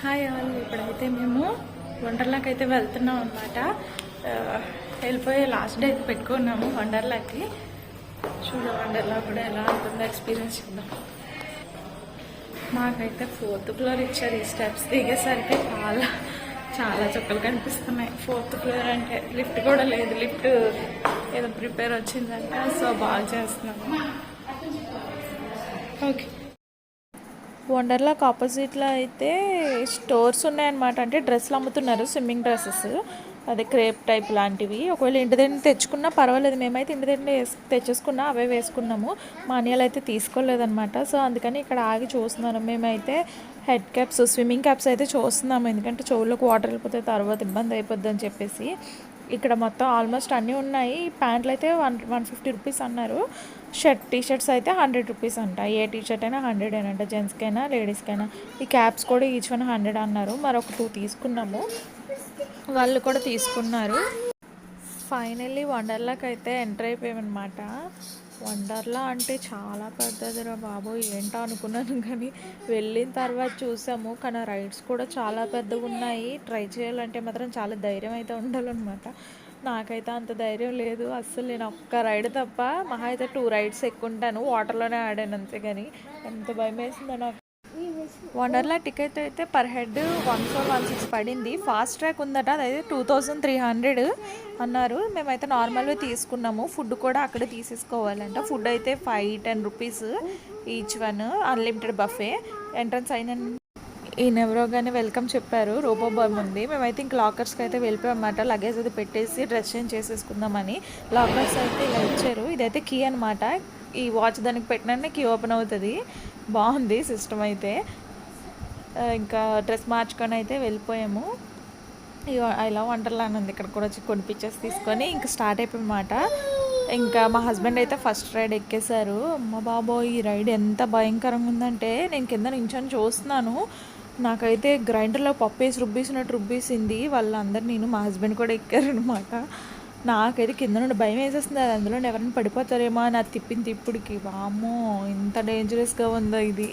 Hi all. ఇప్పుడైతే మేము వండర్లాకి అయితే వెళ్తున్నాం అనమాట. వెళ్ళిపోయే లాస్ట్ డే అయితే పెట్టుకున్నాము వండర్లాకి. చూద్దాం వండర్లా కూడా ఎలా ఉంటుందో ఎక్స్పీరియన్స్ చూద్దాం. మాకైతే 4th ఫ్లోర్ ఇచ్చారు. ఈ స్టెప్స్ దిగేసరికి చాలా చాలా చుక్కలు కనిపిస్తున్నాయి. 4th ఫ్లోర్ అంటే లిఫ్ట్ కూడా లేదు. లిఫ్ట్ ఏదో ప్రిపేర్ వచ్చిందంట, సో బాగా చేస్తున్నాము. ఓకే, వండర్లాకి ఆపోజిట్లో అయితే స్టోర్స్ ఉన్నాయన్నమాట. అంటే డ్రెస్సులు అమ్ముతున్నారు, స్విమ్మింగ్ డ్రెస్సెస్, అదే క్రేప్ టైప్ లాంటివి. ఒకవేళ ఇంటి దగ్గర తెచ్చుకున్నా పర్వాలేదు. మేమైతే ఇంటి దగ్గర తెచ్చేసుకున్నా అవే వేసుకున్నాము. మా అన్నయ్యలు అయితే తీసుకోలేదన్నమాట. సో అందుకని ఇక్కడ ఆగి చూస్తున్నాను. మేమైతే హెడ్ క్యాప్స్, స్విమ్మింగ్ క్యాప్స్ అయితే చూస్తున్నాము. ఎందుకంటే చెవుల్లోకి వాటర్ వెళ్ళిపోతే తర్వాత ఇబ్బంది అయిపోద్ది అని చెప్పేసి. ఇక్కడ మొత్తం ఆల్మోస్ట్ అన్నీ ఉన్నాయి. ప్యాంట్లు అయితే 150 రూపీస్ అన్నారు. టీషర్ట్స్ అయితే 100 రూపీస్ అంట. ఏ టీషర్ట్ అయినా 100 అంట, జెంట్స్కైనా లేడీస్కైనా. ఈ క్యాప్స్ కూడా ఈచ్ 100 అన్నారు. మరొక 2 తీసుకున్నాము, వాళ్ళు కూడా తీసుకున్నారు. ఫైనల్లీ వండర్లాకి అయితే ఎంటర్ అయిపోయామన్నమాట. వండర్లా అంటే చాలా పెద్దదిరా బాబు, ఏంటో అనుకున్నాను. కానీ వెళ్ళిన తర్వాత చూసాము. కానీ రైడ్స్ కూడా చాలా పెద్దగా ఉన్నాయి. ట్రై చేయాలంటే మాత్రం చాలా ధైర్యం అయితే ఉండాలన్నమాట. నాకైతే అంత ధైర్యం లేదు అస్సలు. నేను ఒక్క రైడ్ తప్ప మహా అయితే 2 రైడ్స్ ఎక్కుంటాను. వాటర్లోనే ఆడాను అంతే. కానీ ఎంత భయం వేసిందో నాకు. వండర్లా టికెట్ అయితే పర్ హెడ్ 1416 పడింది. ఫాస్ట్ ట్రాక్ ఉందట, అదైతే 2300 అన్నారు. మేమైతే నార్మల్గా తీసుకున్నాము. ఫుడ్ కూడా అక్కడే తీసేసుకోవాలంట. ఫుడ్ అయితే 5-10 rupees each one. Unlimited buffet. Entrance అయిన ఈయనెవరో కానీ వెల్కమ్ చెప్పారు. రోబో బాయ్ ఉంది. మేమైతే ఇంక లాకర్స్కి అయితే వెళ్ళిపోయామన్నమాట. లగేజ్ అయితే పెట్టేసి డ్రెస్ చేంజ్ చేసేసుకుందామని. లాకర్స్ అయితే ఇలా ఇచ్చారు. ఇదైతే కీ అనమాట. ఈ వాచ్ దానికి పెట్టిననే కీ ఓపెన్ అవుతుంది. బాగుంది సిస్టమ్ అయితే. ఇంకా డ్రెస్ మార్చుకొని అయితే వెళ్ళిపోయాము. ఇలా వండర్లా ఉంది. ఇక్కడ కూడా వచ్చి కొన్ని పిక్చర్స్ తీసుకొని ఇంకా స్టార్ట్ అయిపోయామాట. ఇంకా మా హస్బెండ్ అయితే ఫస్ట్ రైడ్ ఎక్కేశారు. అమ్మ బాబోయ్, ఈ రైడ్ ఎంత భయంకరంగా ఉందంటే నేను కింద నించొని చూస్తున్నాను. నాకైతే గ్రైండర్లో పప్పు వేసి రుబ్బేసింది. వాళ్ళందరూ, నేను మా హస్బెండ్ కూడా ఎక్కారనమాట. నాకైతే కింద నుండి భయం వేసేస్తుంది. అది అందులో ఎవరైనా పడిపోతారేమో అని అది తిప్పింది ఇప్పటికి. వామ్మో, ఇంత డేంజరస్గా ఉందో ఇది.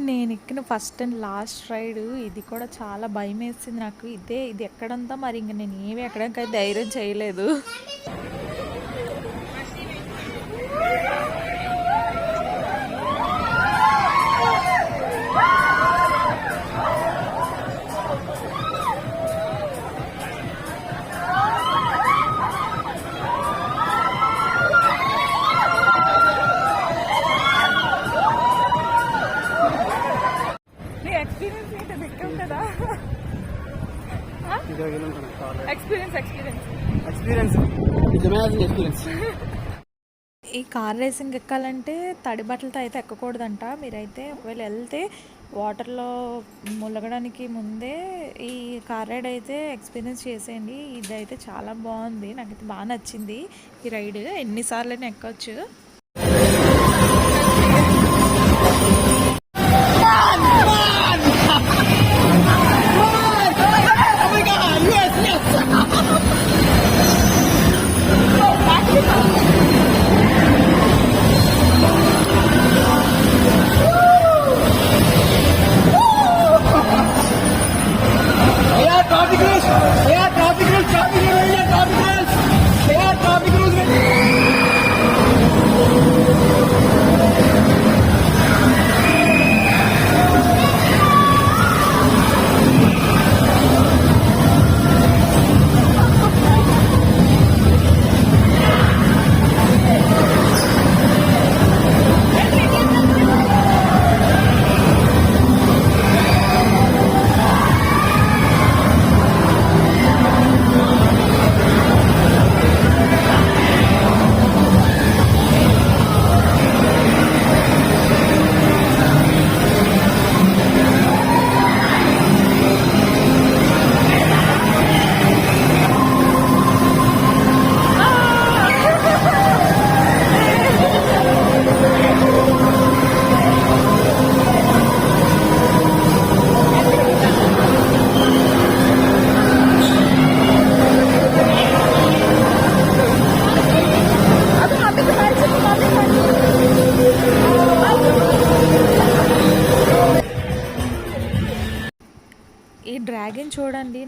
నేను ఎక్కిన ఫస్ట్ అండ్ లాస్ట్ రైడ్ ఇది కూడా చాలా భయం వేసింది నాకు. ఇది ఎక్కడంతా మరి ఇంక నేను ఏమి ఎక్కడానికి ధైర్యం చేయలేదు. Experience experience experience it's amazing experience. ఈ కార్ రేసింగ్ ఎక్కాలంటే తడి బట్టలతో అయితే ఎక్కకూడదంట. మీరైతే ఒకవేళ వెళ్తే వాటర్లో ములగడానికి ముందే ఈ కార్ రైడ్ అయితే ఎక్స్పీరియన్స్ చేసేయండి. ఇదైతే చాలా బాగుంది, నాకైతే బాగా నచ్చింది ఈ రైడ్. ఎన్నిసార్లు అయినా ఎక్కొచ్చు. ఈ డ్రాగన్ చూడండి,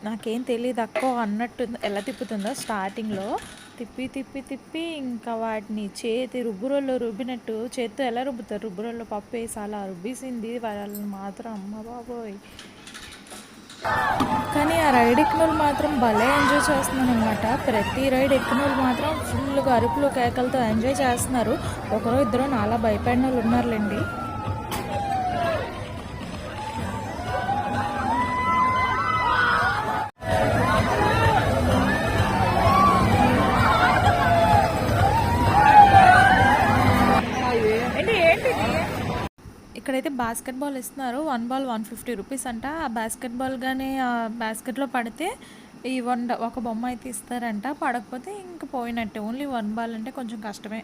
నాకేం తెలియదు అక్కో అన్నట్టు ఎలా తిప్పుతుందో. స్టార్టింగ్లో తిప్పి తిప్పి తిప్పి ఇంకా వాటిని రుబ్బురోల్లో రుబ్బినట్టు చేత్తో ఎలా రుబ్బుతారు, రుబ్బురోల్లో పప్పు వేసి అలా రుబ్బేసింది వాళ్ళని మాత్రం. అమ్మ బాబోయ్. కానీ ఆ రైడ్ ఎక్కిన వాళ్ళు మాత్రం భలే ఎంజాయ్ చేస్తున్నాను అనమాట. ప్రతి రైడ్ ఎక్కిన వాళ్ళు మాత్రం ఫుల్గా అరుపులు కేకలతో ఎంజాయ్ చేస్తున్నారు. ఒకరో ఇద్దరు నాలా భయపడిన వాళ్ళు ఉన్నారులేండి. ఇక్కడైతే బాస్కెట్బాల్ ఇస్తున్నారు. 1 బాల్ 150 రూపీస్ అంట. ఆ బాస్కెట్బాల్ కానీ ఆ బాస్కెట్లో పడితే ఈ ఒక బొమ్మ అయితే ఇస్తారంట. పడకపోతే ఇంక పోయినట్టే. ఓన్లీ 1 బాల్ అంటే కొంచెం కష్టమే.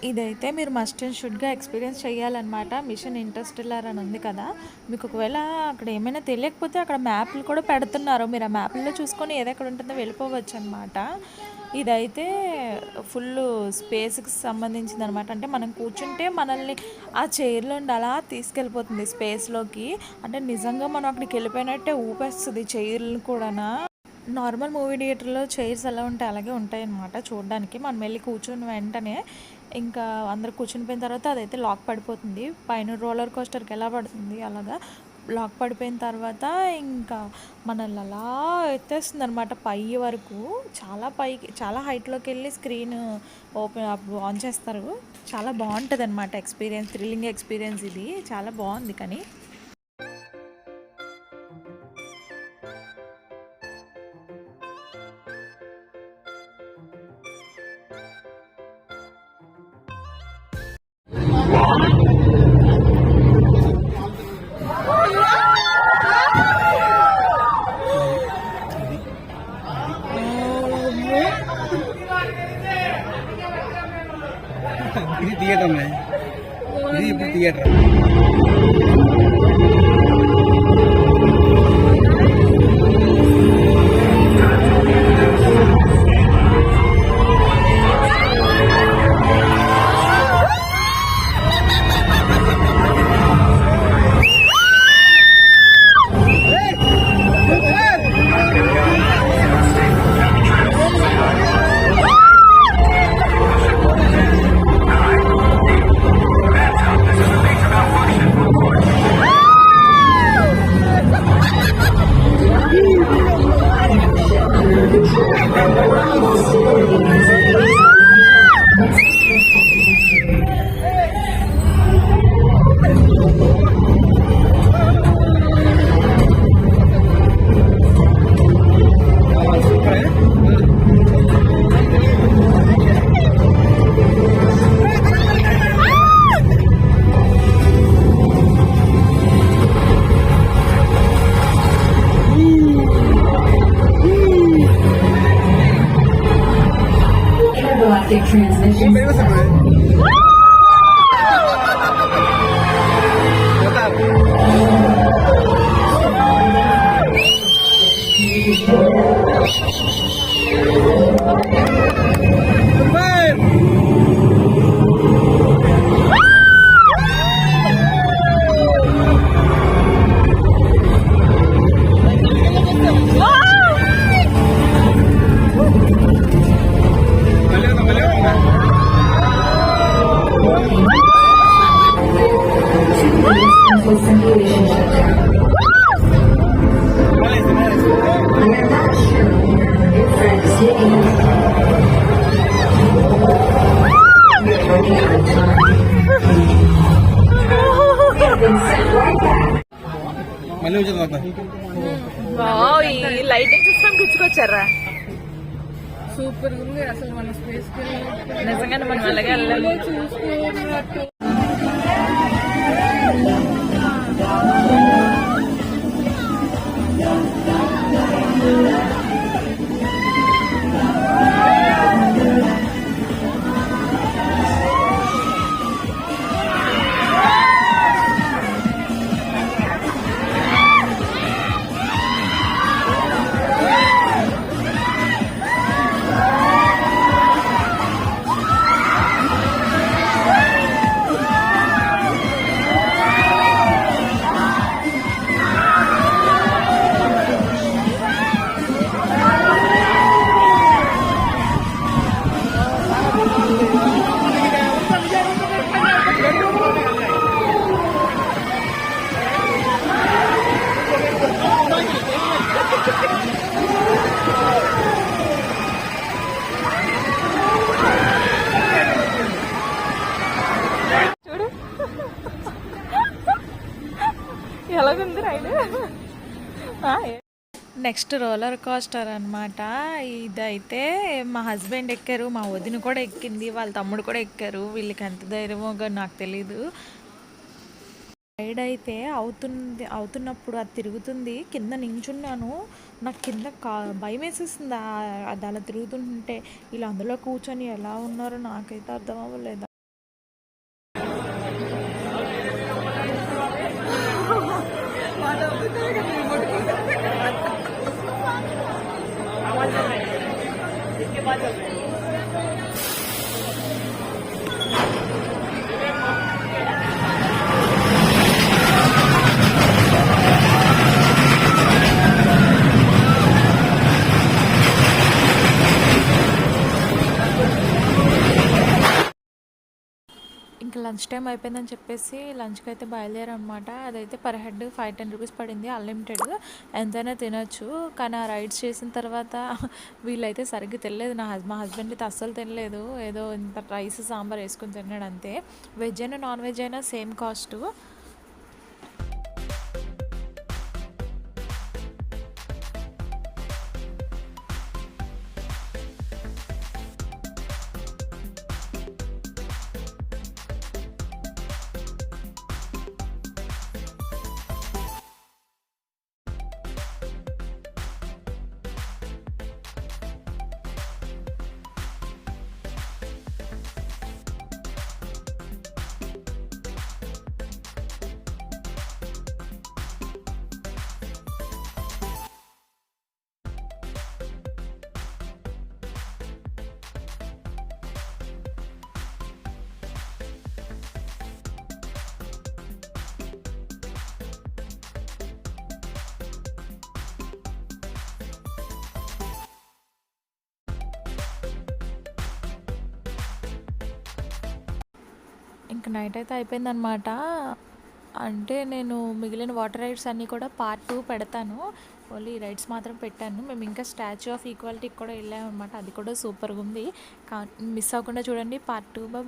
ఇదైతే మీరు మస్ట్ అండ్ షుడ్గా ఎక్స్పీరియన్స్ చేయాలన్నమాట. మిషన్ ఇంటర్స్టెల్లార్ అని ఉంది కదా, మీకు ఒకవేళ అక్కడ ఏమైనా తెలియకపోతే అక్కడ మ్యాప్లు కూడా పెడుతున్నారు. మీరు ఆ మ్యాప్లో చూసుకొని ఏదెక్కడ ఉంటుందో వెళ్ళిపోవచ్చు అనమాట. ఇదైతే ఫుల్ స్పేస్కి సంబంధించింది అనమాట. అంటే మనం కూర్చుంటే మనల్ని ఆ చైర్లో ఉండి అలా తీసుకెళ్ళిపోతుంది స్పేస్లోకి. అంటే నిజంగా మనం అక్కడికి వెళ్ళిపోయినట్టే ఊపేస్తుంది చైర్లు కూడా. నార్మల్ మూవీ థియేటర్లో చైర్స్ ఎలా ఉంటాయి అలాగే ఉంటాయి అన్నమాట చూడడానికి. మనం వెళ్ళి కూర్చుని వెంటనే ఇంకా అందరు కూర్చుని పోయిన తర్వాత అదైతే లాక్ పడిపోతుంది. పైన రోలర్ కోస్టర్కి ఎలా పడుతుంది అలాగా లాక్ పడిపోయిన తర్వాత ఇంకా మనల్ని అలా ఎత్తేస్తుంది అనమాట పై వరకు. చాలా పైకి, చాలా హైట్లోకి వెళ్ళి స్క్రీన్ ఆన్ చేస్తారు. చాలా బాగుంటుంది అనమాట ఎక్స్పీరియన్స్, థ్రిల్లింగ్ ఎక్స్పీరియన్స్ ఇది. చాలా బాగుంది. కానీ ఇది థియేటర్, ఇది ఇప్పుడు theatre. Galactic transmission. Central circulation shutdown. We are not sure if Fred is taking us. We are running out of time. We have been sent right back. మళ్ళీ వచ్చేది ఈ లైటింగ్ సిస్టమ్ గుచ్చుకొచ్చారా సూపర్ ఉంది అసలు మన space కి నిజంగానే మనం అలాగే వెళ్ళాలి చూసుకున్నట్టు ఎలాగుంది రైడ్ నెక్స్ట్ రోలర్ కోస్టర్ అనమాట. ఇదైతే మా హస్బెండ్ ఎక్కారు, మా వదిన కూడా ఎక్కింది, వాళ్ళ తమ్ముడు కూడా ఎక్కారు. వీళ్ళకి ఎంత ధైర్యమో నాకు తెలీదు. రైడ్ అయితే అవుతున్నప్పుడు అది తిరుగుతుంది, కింద నించున్నాను, నాకు కింద భయం వేసేస్తుంది అది అలా తిరుగుతుంటే. ఇలా అందులో కూర్చొని ఎలా ఉన్నారో నాకైతే అర్థం అవ్వలేదు. ఇంకా లంచ్ టైం అయిపోయిందని చెప్పేసి లంచ్కి అయితే బయలుదేరనమాట. అదైతే పర్ హెడ్ 5-10 రూపీస్ పడింది, అన్లిమిటెడ్, ఎంతైనా తినొచ్చు. కానీ ఆ రైడ్స్ చేసిన తర్వాత వీళ్ళైతే సరిగ్గా తినలేదు. మా హస్బెండ్ అయితే అస్సలు తినలేదు, ఏదో ఇంత రైస్ సాంబార్ వేసుకుని తిన్నాడు అంతే. వెజ్ అయినా నాన్ వెజ్ అయినా సేమ్ కాస్ట్. ఇంక నైట్ అయితే అయిపోయిందనమాట. అంటే నేను మిగిలిన వాటర్ రైడ్స్ అన్నీ కూడా పార్ట్ 2 పెడతాను, ఓన్లీ రైడ్స్ మాత్రం పెట్టాను. మేము ఇంకా స్టాచ్యూ ఆఫ్ ఈక్వాలిటీకి కూడా వెళ్ళామన్నమాట, అది కూడా సూపర్గా ఉంది. మిస్ అవ్వకుండా చూడండి పార్ట్ 2. బాయ్.